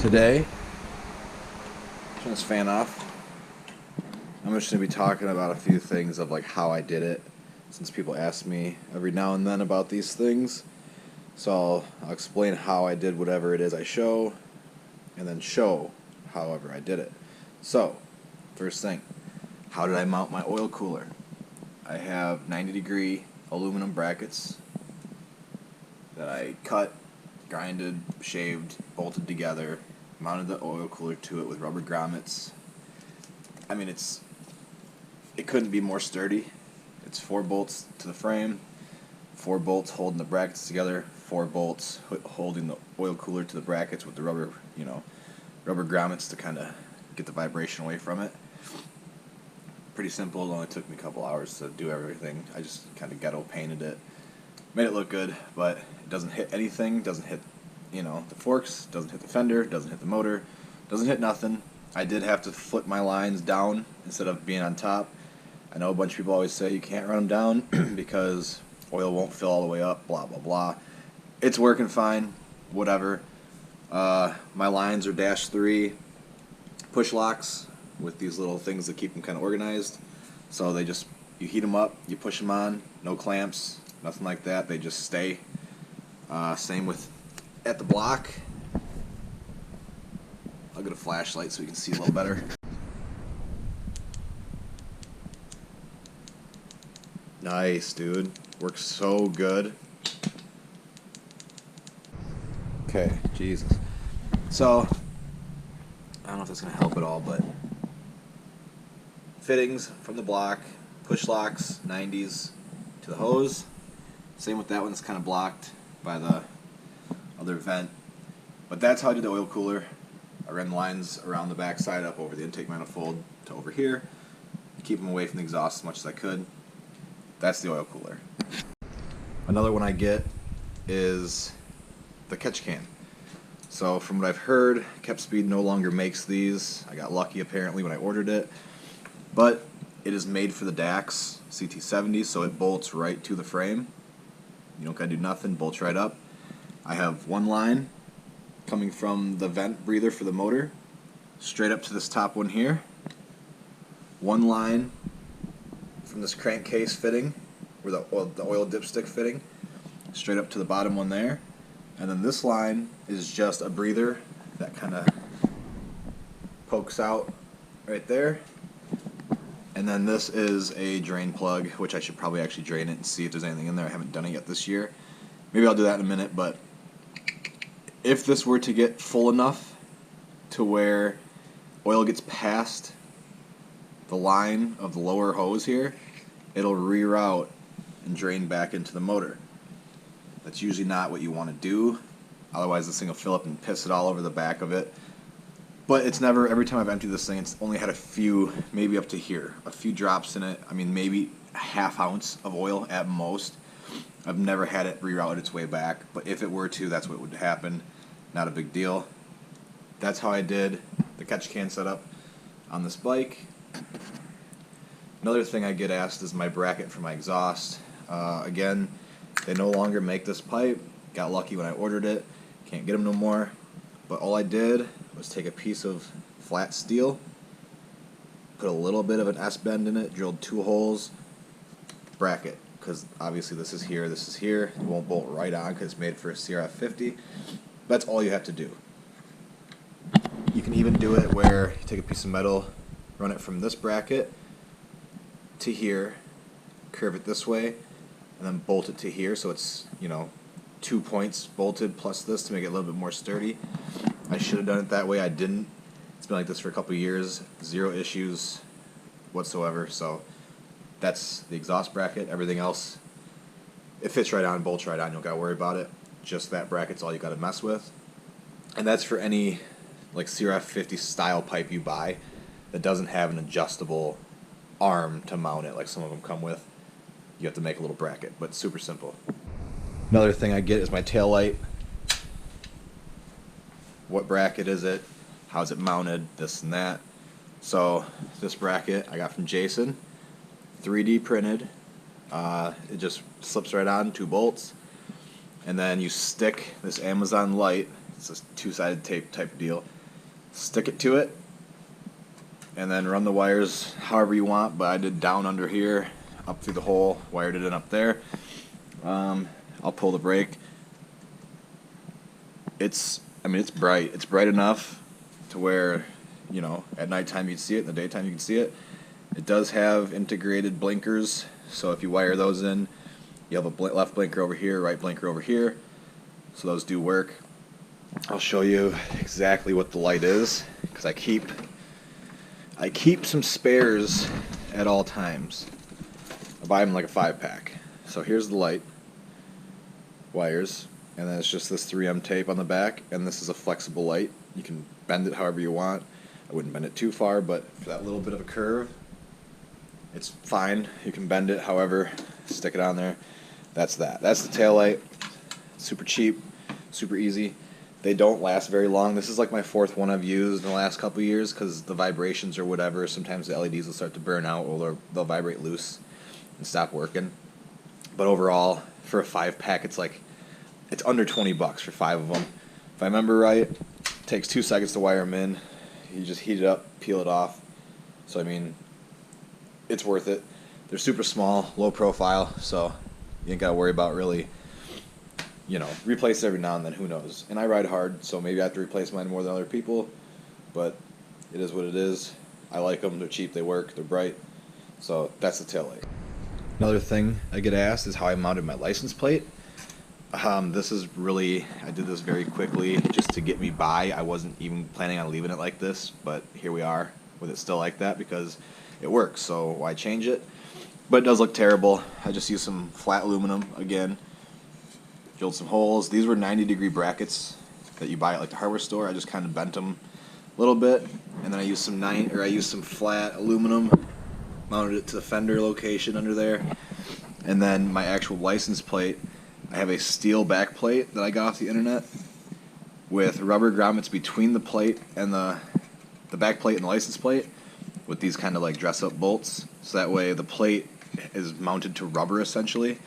Today, turn this fan off. I'm just going to be talking about a few things of like how I did it, since people ask me every now and then about these things. So I'll explain how I did whatever it is I show, and then show however I did it. So, first thing, how did I mount my oil cooler? I have 90-degree aluminum brackets that I cut, grinded, shaved, bolted together, mounted the oil cooler to it with rubber grommets. I mean, it couldn't be more sturdy. It's 4 bolts to the frame, 4 bolts holding the brackets together, 4 bolts holding the oil cooler to the brackets with the rubber grommets to kind of get the vibration away from it. Pretty simple. It only took me a couple hours to do everything. I just kind of ghetto painted it, made it look good, but it doesn't hit anything. Doesn't hit, the forks. Doesn't hit the fender. Doesn't hit the motor. Doesn't hit nothing. I did have to flip my lines down instead of being on top. I know a bunch of people always say you can't run them down because oil won't fill all the way up. Blah blah blah. It's working fine. Whatever. My lines are -3 push locks with these little things that keep them kind of organized. So you heat them up, you push them on, no clamps, nothing like that. They just stay. Same with at the block. I'll get a flashlight so you can see a little better. Nice, dude. Works so good. Okay, Jesus. So, I don't know if that's going to help at all, but fittings from the block, push locks, 90s to the hose. Same with that one, it's kind of blocked by the other vent. But that's how I did the oil cooler. I ran lines around the back side up over the intake manifold to over here to keep them away from the exhaust as much as I could. That's the oil cooler. Another one I get is the catch can. So from what I've heard, Kept Speed no longer makes these. I got lucky apparently when I ordered it. But it is made for the DAX CT70, so it bolts right to the frame. You don't gotta do nothing, bolts right up. I have one line coming from the vent breather for the motor, straight up to this top one here. One line from this crankcase fitting, where the oil dipstick fitting, straight up to the bottom one there. And then this line is just a breather that kind of pokes out right there. And then this is a drain plug, which I should probably actually drain it and see if there's anything in there. I haven't done it yet this year. Maybe I'll do that in a minute, but if this were to get full enough to where oil gets past the line of the lower hose here, it'll reroute and drain back into the motor. That's usually not what you want to do, otherwise this thing will fill up and piss it all over the back of it. But it's never, every time I've emptied this thing, it's only had a few, maybe up to here, a few drops in it. I mean, maybe a ½ ounce of oil at most. I've never had it reroute its way back, but if it were to, that's what would happen. Not a big deal. That's how I did the catch can setup on this bike. Another thing I get asked is my bracket for my exhaust. Again, they no longer make this pipe. Got lucky when I ordered it. Can't get them no more. But all I did was take a piece of flat steel, put a little bit of an S-bend in it, drilled 2 holes, bracket, because obviously this is here, it won't bolt right on because it's made for a CRF50. That's all you have to do. You can even do it where you take a piece of metal, run it from this bracket to here, curve it this way, and then bolt it to here, so it's 2 points bolted plus this to make it a little bit more sturdy. I should have done it that way. I didn't. It's been like this for a couple of years. 0 issues whatsoever. So that's the exhaust bracket. Everything else, it fits right on, bolts right on. You don't got to worry about it. Just that bracket's all you got to mess with. And that's for any like CRF50 style pipe you buy that doesn't have an adjustable arm to mount it like some of them come with. You have to make a little bracket, but super simple. Another thing I get is my tail light. What bracket is it? How's it mounted? This and that. So this bracket I got from Jason, 3D printed. It just slips right on, 2 bolts, and then you stick this Amazon light It's a two-sided tape type deal. Stick it to it, and then run the wires however you want, but I did down under here, up through the hole, wired it in up there. I'll pull the brake. I mean, it's bright. It's bright enough to where, you know, at nighttime you'd see it, in the daytime you can see it. It does have integrated blinkers, so if you wire those in, you have a left blinker over here, right blinker over here, so those do work. I'll show you exactly what the light is, because I keep some spares at all times. I buy them like a 5-pack. So here's the light, wires, and then it's just this 3M tape on the back, and this is a flexible light. You can bend it however you want. I wouldn't bend it too far, but for that little bit of a curve, it's fine. You can bend it however, stick it on there. That's that. That's the tail light. Super cheap, super easy. They don't last very long. This is like my 4th one I've used in the last couple years because the vibrations or whatever, sometimes the LEDs will start to burn out or they'll vibrate loose and stop working. But overall, for a 5-pack, it's under $20 for 5 of them. If I remember right, it takes 2 seconds to wire them in. You just heat it up, peel it off. So I mean, it's worth it. They're super small, low profile, so you ain't got to worry about really, you know, replace every now and then, who knows. And I ride hard, so maybe I have to replace mine more than other people, but it is what it is. I like them, they're cheap, they work, they're bright, so that's the tail light. Another thing I get asked is how I mounted my license plate. This is really, I did this very quickly just to get me by. I wasn't even planning on leaving it like this, but here we are with it still like that because it works, so why change it? But it does look terrible. I just used some flat aluminum again, drilled some holes. These were 90-degree brackets that you buy at like the hardware store. I just kind of bent them a little bit, and then I used some flat aluminum, mounted it to the fender location under there, and then my actual license plate. I have a steel back plate that I got off the internet with rubber grommets between the plate and the back plate and the license plate with these kind of like dress-up bolts. So that way the plate is mounted to rubber essentially.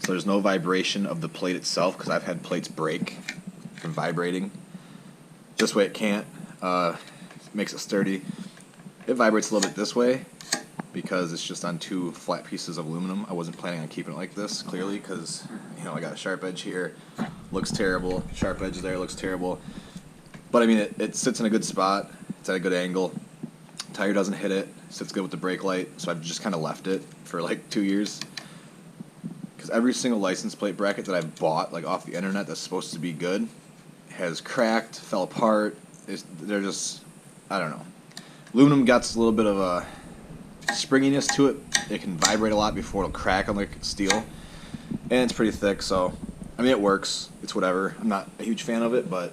So there's no vibration of the plate itself because I've had plates break from vibrating. This way it can't. Makes it sturdy. It vibrates a little bit this way because it's just on 2 flat pieces of aluminum. I wasn't planning on keeping it like this, clearly, because, you know, I got a sharp edge here, looks terrible, sharp edge there, looks terrible. But I mean, it sits in a good spot, it's at a good angle, tire doesn't hit it, sits good with the brake light, so I've just kind of left it for like 2 years. Because every single license plate bracket that I've bought, like off the internet, that's supposed to be good, has cracked, fell apart, they're just, I don't know. Aluminum gets a little bit of a springiness to it. It can vibrate a lot before it'll crack on like steel, and it's pretty thick, so I mean it works, it's whatever. I'm not a huge fan of it, but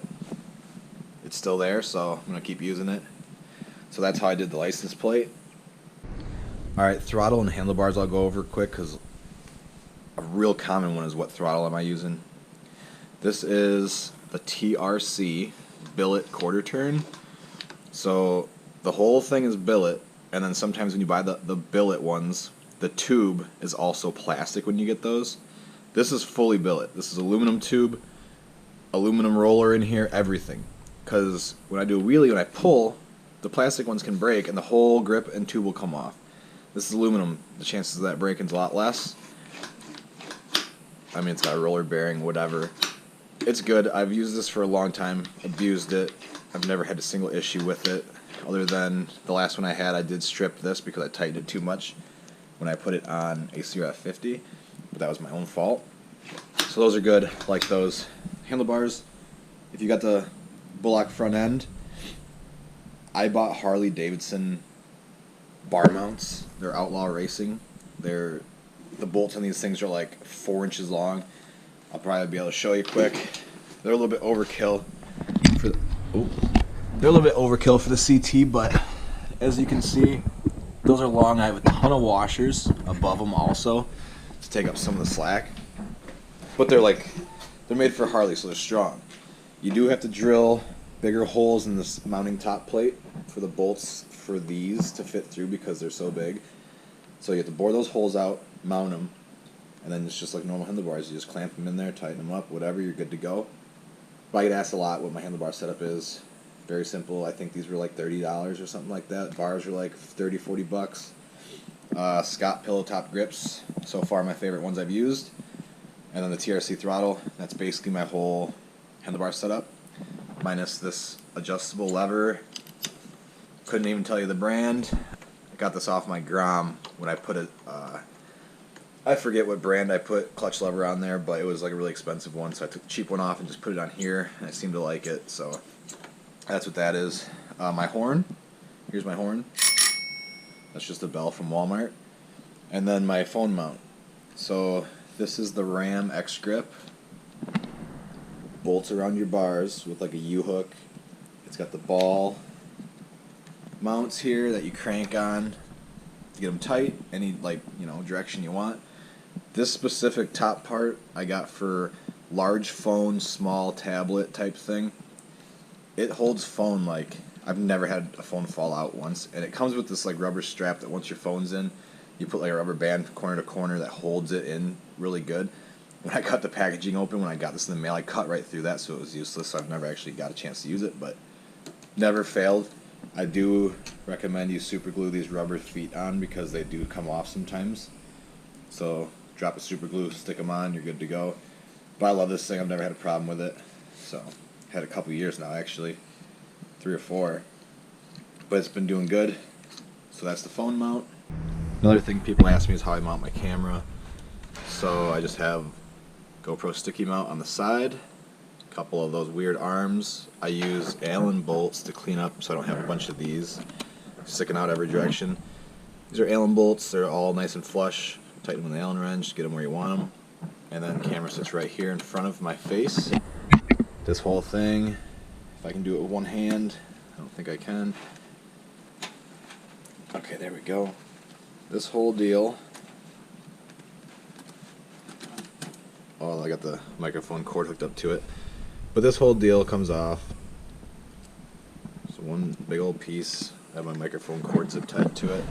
it's still there, so I'm gonna keep using it. So that's how I did the license plate. Alright, throttle and handlebars I'll go over quick because a real common one is what throttle am I using. This is the TRC billet quarter turn. So the whole thing is billet, and then sometimes when you buy the billet ones, the tube is also plastic when you get those. This is fully billet. This is aluminum tube, aluminum roller in here, everything. Because when I do a wheelie, when I pull, the plastic ones can break and the whole grip and tube will come off. This is aluminum. The chances of that breaking is a lot less. I mean, it's got a roller bearing, whatever. It's good. I've used this for a long time, abused it. I've never had a single issue with it. Other than the last one I had, I did strip this because I tightened it too much when I put it on a CR50, but that was my own fault. So those are good, like those. Handlebars, if you got the Bullock front end, I bought Harley Davidson bar mounts. They're Outlaw Racing. The bolts on these things are like 4 inches long. I'll probably be able to show you quick. They're a little bit overkill for the, they're a little bit overkill for the CT, but as you can see, those are long. I have a ton of washers above them also to take up some of the slack. But they're made for Harley, so they're strong. You do have to drill bigger holes in this mounting top plate for the bolts for these to fit through because they're so big. So you have to bore those holes out, mount them, and then it's just like normal handlebars. You just clamp them in there, tighten them up, whatever, you're good to go. But I get asked a lot what my handlebar setup is. Very simple. I think these were like $30 or something like that. Bars were like 30, 40 bucks. Scott pillow top grips. So far my favorite ones I've used. And then the TRC throttle. That's basically my whole handlebar setup. Minus this adjustable lever. Couldn't even tell you the brand. I got this off my Grom when I put it, I forget what brand I put clutch lever on there, but it was like a really expensive one, so I took the cheap one off and just put it on here, and I seem to like it, so that's what that is. My horn, here's my horn. That's just a bell from Walmart. And then my phone mount. So this is the Ram X Grip. Bolts around your bars with like a U-hook. It's got the ball mounts here that you crank on to get them tight, any direction you want. This specific top part I got for large phone, small tablet type thing. It holds phone like I've never had a phone fall out once, and it comes with this like rubber strap that once your phone's in, you put like a rubber band corner to corner that holds it in really good. When I cut the packaging open, when I got this in the mail, I cut right through that, so it was useless. So I've never actually got a chance to use it, but never failed. I do recommend you super glue these rubber feet on because they do come off sometimes. So drop a super glue, stick them on, you're good to go. But I love this thing. I've never had a problem with it. So had a couple years now, actually, 3 or 4. But it's been doing good. So that's the phone mount. Another thing people ask me is how I mount my camera. So I just have GoPro sticky mount on the side. Couple of those weird arms. I use Allen bolts to clean up so I don't have a bunch of these sticking out every direction. These are Allen bolts. They're all nice and flush. Tighten them with an Allen wrench, get them where you want them. And then the camera sits right here in front of my face. This whole thing, if I can do it with one hand, I don't think I can. Okay, there we go. This whole deal. Oh, I got the microphone cord hooked up to it. But this whole deal comes off. So one big old piece. I have my microphone cord zip tied to it.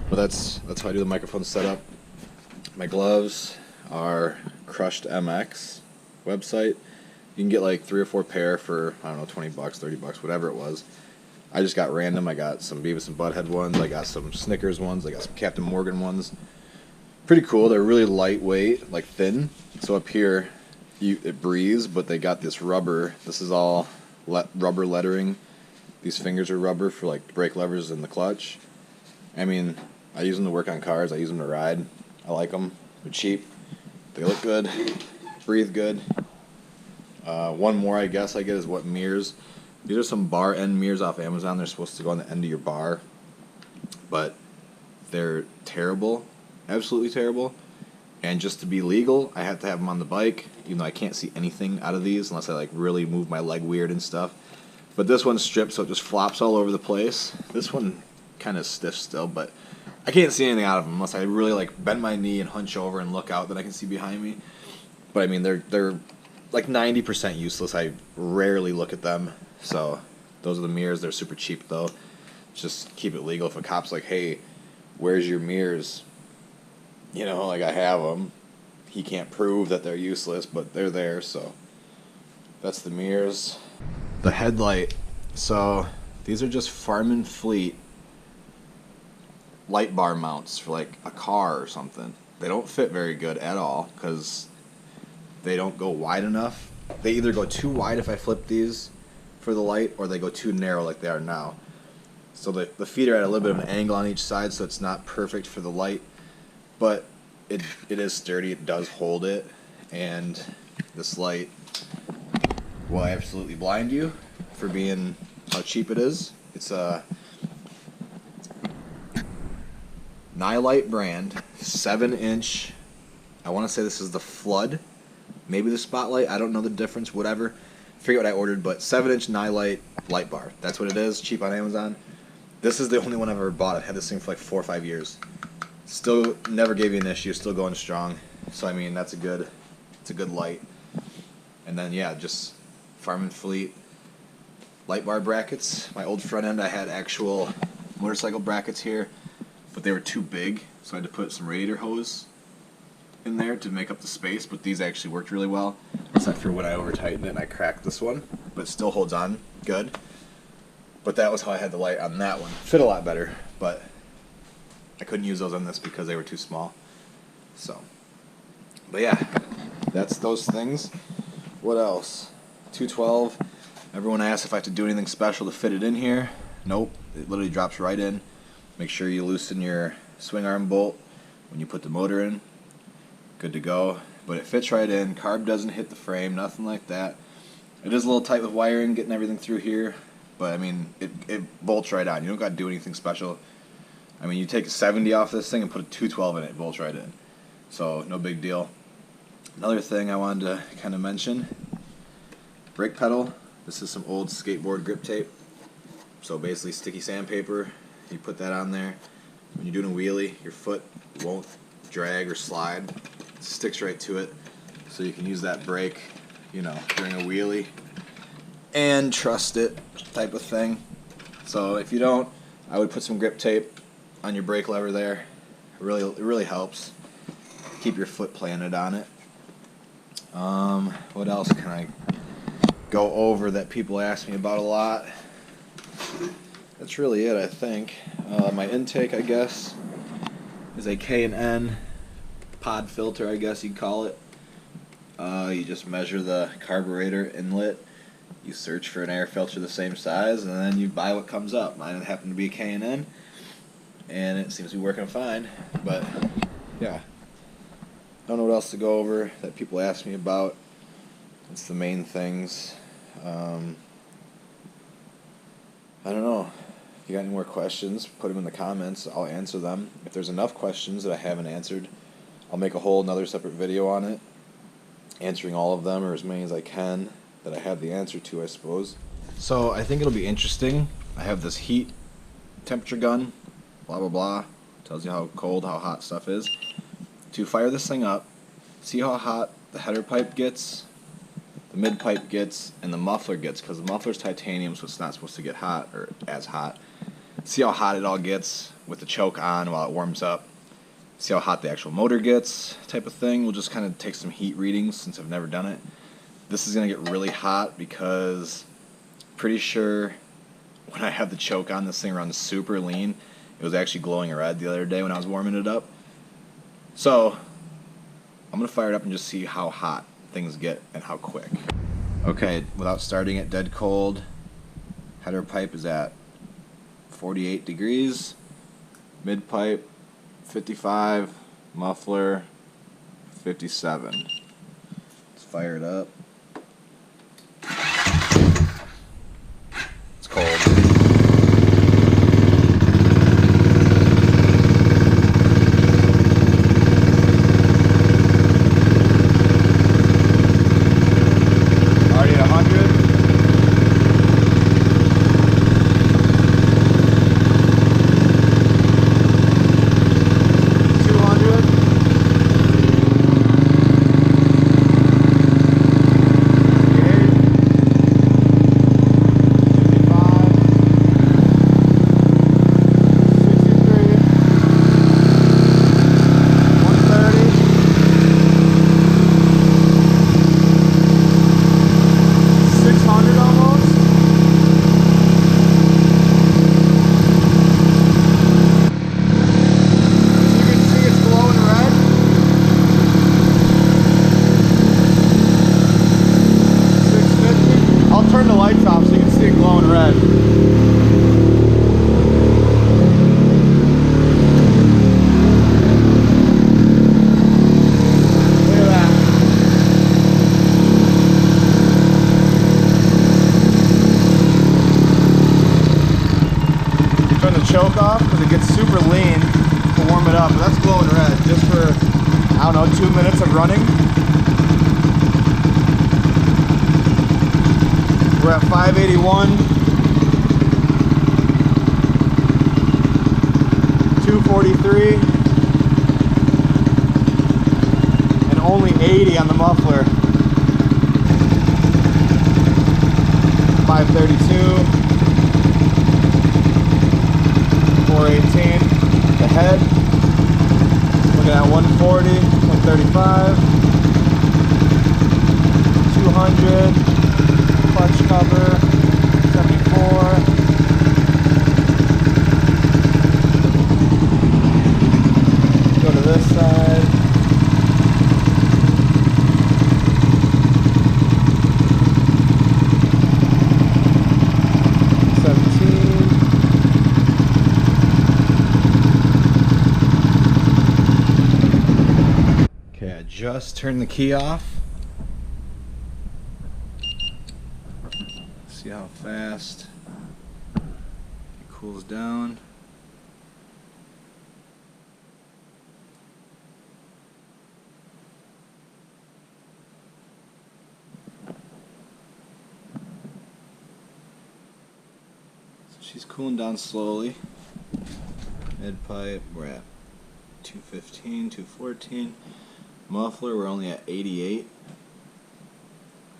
But that's how I do the microphone setup. My gloves are Crushed MX website. You can get like 3 or 4 pair for, I don't know, 20 bucks, 30 bucks, whatever it was. I just got random. I got some Beavis and Butthead ones. I got some Snickers ones. I got some Captain Morgan ones. Pretty cool. They're really lightweight, like thin. So up here, it breathes, but they got this rubber. This is all rubber lettering. These fingers are rubber for like brake levers and the clutch. I mean, I use them to work on cars. I use them to ride. I like them. They're cheap. They look good. Breathe good. One more I guess I get is what mirrors. These are some bar end mirrors off Amazon. They're supposed to go on the end of your bar, but they're terrible. Absolutely terrible. And just to be legal, I have to have them on the bike, even though I can't see anything out of these unless I like really move my leg weird and stuff. But this one's stripped, so it just flops all over the place. This one kind of stiff still, but I can't see anything out of them unless I really like bend my knee and hunch over and look out that I can see behind me. But I mean, they're like 90% useless. I rarely look at them. So those are the mirrors. They're super cheap though. Just keep it legal. If a cop's like, "Hey, where's your mirrors?" You know, like I have them. He can't prove that they're useless, but they're there. So that's the mirrors. The headlight. So these are just Farm and Fleet light bar mounts for like a car or something. They don't fit very good at all because they don't go wide enough. They either go too wide if I flip these for the light, or they go too narrow like they are now. So the feet are at a little bit of an angle on each side, so it's not perfect for the light, but it is sturdy. It does hold it, and this light will absolutely blind you for being how cheap it is. It's a Headlight brand, 7-inch. I want to say this is the Flood, maybe the Spotlight. I don't know the difference. Whatever. Forget what I ordered, but 7-inch Headlight light bar. That's what it is. Cheap on Amazon. This is the only one I've ever bought. I've had this thing for like 4 or 5 years. Still never gave you an issue. Still going strong. So I mean, it's a good light. And then yeah, just Farm and Fleet light bar brackets. My old front end, I had actual motorcycle brackets here, but they were too big, so I had to put some radiator hose in there to make up the space, but these actually worked really well, except for when I over tightened it and I cracked this one, but it still holds on good. But that was how I had the light on that one. Fit a lot better, but I couldn't use those on this because they were too small. So, but yeah, that's those things. What else? 212. Everyone asked if I have to do anything special to fit it in here. Nope, it literally drops right in. Make sure you loosen your swing arm bolt when you put the motor in. Good to go. But it fits right in. Carb doesn't hit the frame, nothing like that. It is a little tight with wiring, getting everything through here. But I mean, it bolts right on. You don't got to do anything special. I mean, you take a 70 off this thing and put a 212 in it, it bolts right in. So, no big deal. Another thing I wanted to kind of mention, brake pedal. This is some old skateboard grip tape. So basically sticky sandpaper, you put that on there. When you're doing a wheelie, your foot won't drag or slide. It sticks right to it. So you can use that brake, you know, during a wheelie and trust it type of thing. So if you don't, I would put some grip tape on your brake lever there. It really helps. Keep your foot planted on it. What else can I go over that people ask me about a lot? That's really it, I think. My intake, I guess, is a K&N pod filter, I guess you'd call it. You just measure the carburetor inlet, you search for an air filter the same size, and then you buy what comes up. Mine happened to be a K&N, and it seems to be working fine. But yeah, I don't know what else to go over that people ask me about. It's the main things. I don't know. If you got any more questions, put them in the comments. I'll answer them. If there's enough questions that I haven't answered, I'll make a whole another separate video on it, answering all of them, or as many as I can that I have the answer to, I suppose. So I think it'll be interesting. I have this heat temperature gun, blah blah blah, tells you how cold, how hot stuff is. To fire this thing up, see how hot the header pipe gets, the mid pipe gets, and the muffler gets, because the muffler's titanium, so it's not supposed to get hot, or as hot. See how hot it all gets with the choke on while it warms up. See how hot the actual motor gets, type of thing. We'll just kind of take some heat readings since I've never done it. This is going to get really hot because pretty sure when I had the choke on, this thing runs super lean. It was actually glowing red the other day when I was warming it up. So I'm going to fire it up and just see how hot things get and how quick. Okay, without starting it dead cold, header pipe is at 48 degrees, mid pipe 55, muffler 57. Let's fire it up. It's cold. Already at 100. Choke off because it gets super lean to warm it up, but that's glowing red just for, I don't know, 2 minutes of running. We're at 581, 243, and only 80 on the muffler. 532. 418, the head, looking at 140, 130. 135, 200, clutch cover, 74. Go to this side. Okay, I just turned the key off. See how fast it cools down. So she's cooling down slowly. Mid pipe, we're at 215, 214. Muffler, we're only at 88.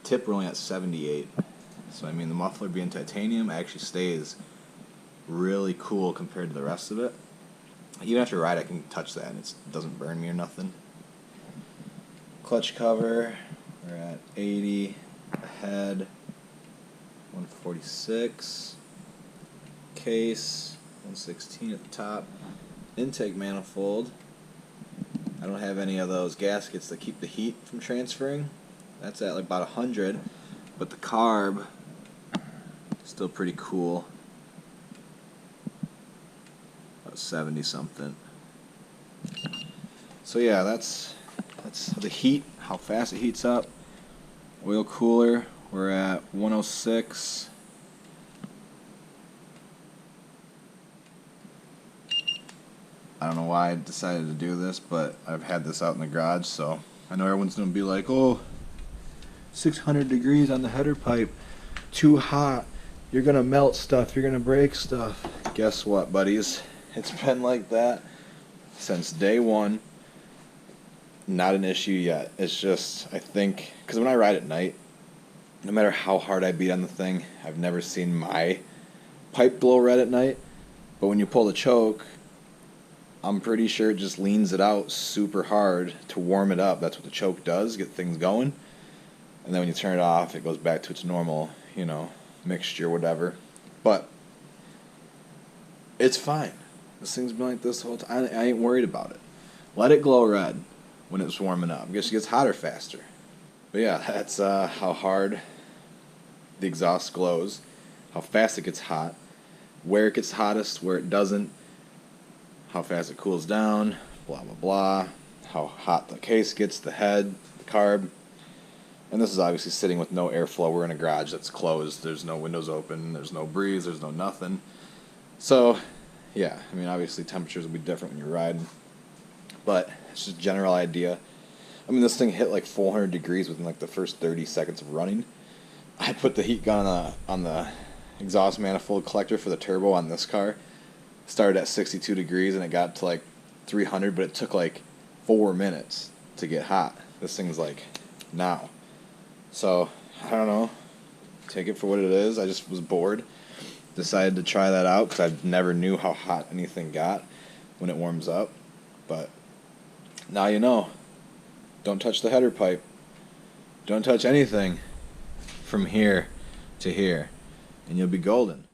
Tip, we're only at 78. So I mean, the muffler being titanium actually stays really cool compared to the rest of it. Even after a ride, I can touch that and it doesn't burn me or nothing. Clutch cover, we're at 80. Head, 146. Case, 116 at the top. Intake manifold. I don't have any of those gaskets that keep the heat from transferring. That's at like about 100, but the carb still pretty cool. About 70 something. So yeah, that's the heat, how fast it heats up. Oil cooler, we're at 106. I don't know why I decided to do this, but I've had this out in the garage, so I know everyone's going to be like, oh, 600 degrees on the header pipe, too hot, you're going to melt stuff, you're going to break stuff. Guess what, buddies? It's been like that since day one. Not an issue yet. It's just, I think, because when I ride at night, no matter how hard I beat on the thing, I've never seen my pipe glow red at night. But when you pull the choke, I'm pretty sure it just leans it out super hard to warm it up. That's what the choke does, get things going. And then when you turn it off, it goes back to its normal, you know, mixture, whatever. But it's fine. This thing's been like this the whole time. I ain't worried about it. Let it glow red when it's warming up. I guess it gets hotter faster. But yeah, that's how hard the exhaust glows, how fast it gets hot, where it gets hottest, where it doesn't, how fast it cools down, blah, blah, blah, how hot the case gets, the head, the carb. And this is obviously sitting with no airflow. We're in a garage that's closed. There's no windows open. There's no breeze. There's no nothing. So, yeah, I mean, obviously temperatures will be different when you're riding. But it's just a general idea. I mean, this thing hit like 400 degrees within like the first 30 seconds of running. I put the heat gun on the exhaust manifold collector for the turbo on this car. Started at 62 degrees and it got to like 300, but it took like 4 minutes to get hot. This thing's like now. So, I don't know. Take it for what it is. I just was bored. Decided to try that out because I never knew how hot anything got when it warms up. But now you know. Don't touch the header pipe. Don't touch anything from here to here. And you'll be golden.